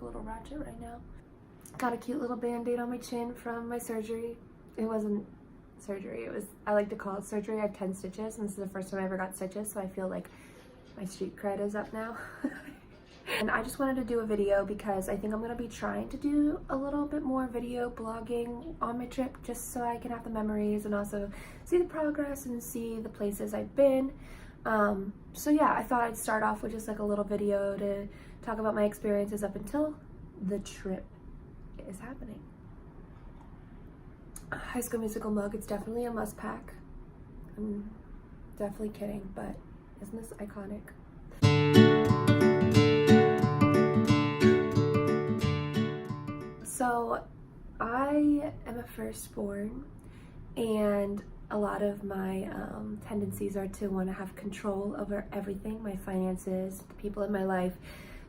a little ratchet right now. Got a cute little band-aid on my chin from my surgery. It wasn't surgery, it was, I like to call it surgery. I have 10 stitches and this is the first time I ever got stitches, so I feel like my street cred is up now. And I just wanted to do a video because I think I'm going to be trying to do a little bit more video blogging on my trip, just so I can have the memories and also see the progress and see the places I've been. So yeah, I thought I'd start off with just like a little video to talk about my experiences up until the trip is happening. High School Musical mug, it's definitely a must pack. I'm definitely kidding, but isn't this iconic? So I am a firstborn, and a lot of my tendencies are to want to have control over everything, my finances, the people in my life,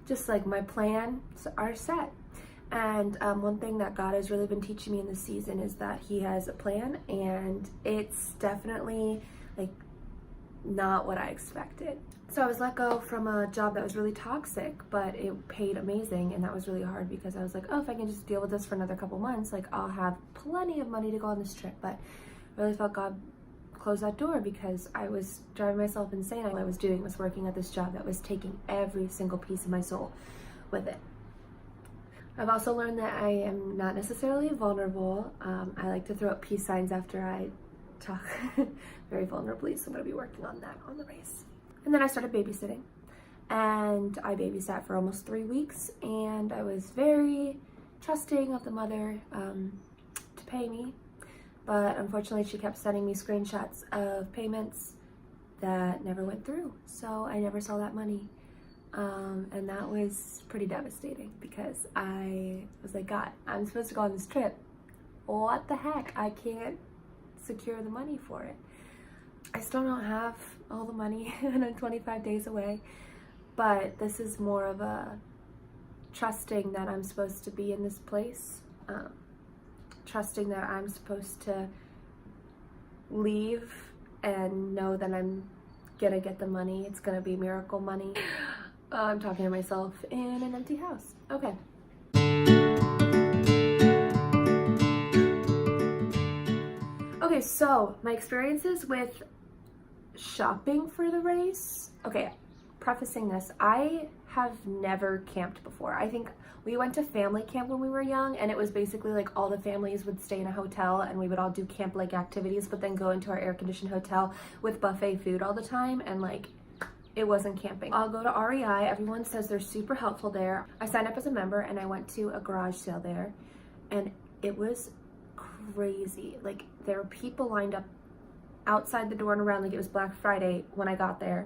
just like my plans are set. And one thing that God has really been teaching me in this season is that He has a plan, and it's definitely like not what I expected. So I was let go from a job that was really toxic, but it paid amazing, and that was really hard because I was like, oh, if I can just deal with this for another couple months, like I'll have plenty of money to go on this trip. But I really felt God close that door because I was driving myself insane. All I was doing was working at this job that was taking every single piece of my soul with it. I've also learned that I am not necessarily vulnerable. I like to throw up peace signs after I talk very vulnerably, so I'm going to be working on that on the race. And then I started babysitting, and I babysat for almost 3 weeks, and I was very trusting of the mother to pay me, but unfortunately she kept sending me screenshots of payments that never went through, so I never saw that money. And that was pretty devastating because I was like, God, I'm supposed to go on this trip. What the heck? I can't secure the money for it. I still don't have all the money and I'm 25 days away, but this is more of a trusting that I'm supposed to be in this place, trusting that I'm supposed to leave and know that I'm gonna get the money. It's gonna be miracle money. I'm talking to myself in an empty house. Okay. Okay, so my experiences with shopping for the race. Okay, prefacing this, I have never camped before. I think we went to family camp when we were young, and it was basically like all the families would stay in a hotel and we would all do camp-like activities, but then go into our air-conditioned hotel with buffet food all the time, and like it wasn't camping. I'll go to REI. Everyone says they're super helpful there. I signed up as a member and I went to a garage sale there, and it was crazy. Like there were people lined up outside the door and around like it was Black Friday when I got there.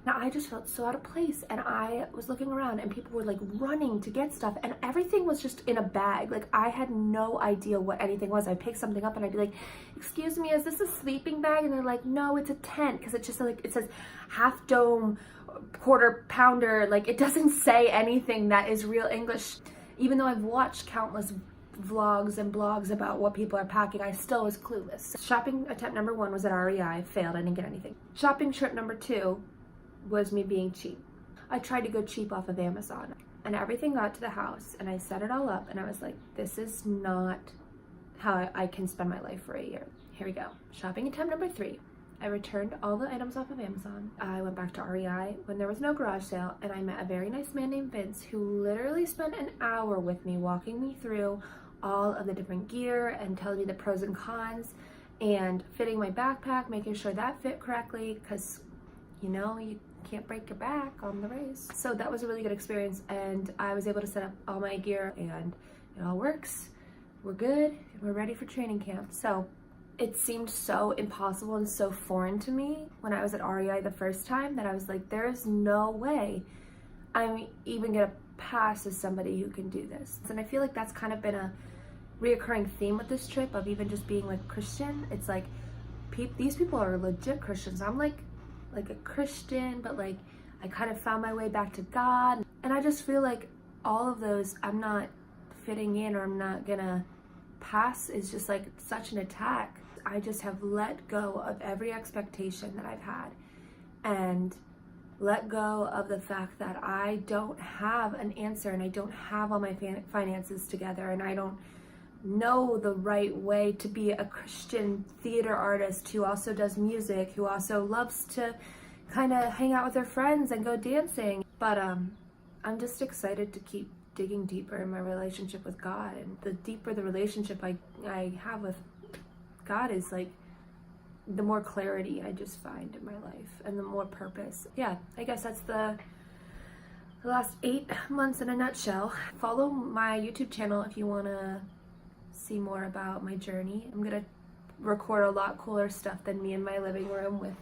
Now I just felt so out of place, and I was looking around and people were like running to get stuff, and everything was just in a bag. Like I had no idea what anything was. I'd pick something up and I'd be like, excuse me, is this a sleeping bag? And they're like, no, it's a tent, because it's just like, it says half dome, quarter pounder. Like it doesn't say anything that is real English. Even though I've watched countless vlogs and blogs about what people are packing, I still was clueless. Shopping attempt number 1 was at REI, failed, I didn't get anything. Shopping trip number 2 was me being cheap. I tried to go cheap off of Amazon, and everything got to the house and I set it all up and I was like, this is not how I can spend my life for a year. Here we go. Shopping attempt number 3. I returned all the items off of Amazon. I went back to REI when there was no garage sale, and I met a very nice man named Vince who literally spent an hour with me walking me through all of the different gear and telling me the pros and cons and fitting my backpack, making sure that fit correctly, because you know, you can't break your back on the race. So that was a really good experience, and I was able to set up all my gear and it all works. We're good and we're ready for training camp. So it seemed so impossible and so foreign to me when I was at REI the first time that I was like, there is no way I'm even gonna pass as somebody who can do this. And I feel like that's kind of been a reoccurring theme with this trip of even just being like Christian. It's like these people are legit Christians. I'm like a Christian, but like I kind of found my way back to God, and I just feel like all of those I'm not fitting in or I'm not gonna pass is just like such an attack. I just have let go of every expectation that I've had and let go of the fact that I don't have an answer and I don't have all my finances together and I don't know the right way to be a Christian theater artist who also does music, who also loves to kind of hang out with her friends and go dancing. But I'm just excited to keep digging deeper in my relationship with God. And the deeper the relationship I have with God is like, the more clarity I just find in my life and the more purpose. Yeah, I guess that's the last 8 months in a nutshell. Follow my YouTube channel if you want to see more about my journey. I'm gonna record a lot cooler stuff than me in my living room with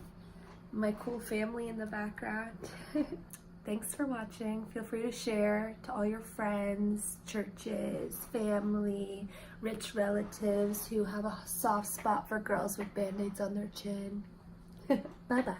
my cool family in the background. Thanks for watching. Feel free to share to all your friends, churches, family, rich relatives who have a soft spot for girls with band-aids on their chin. Bye-bye.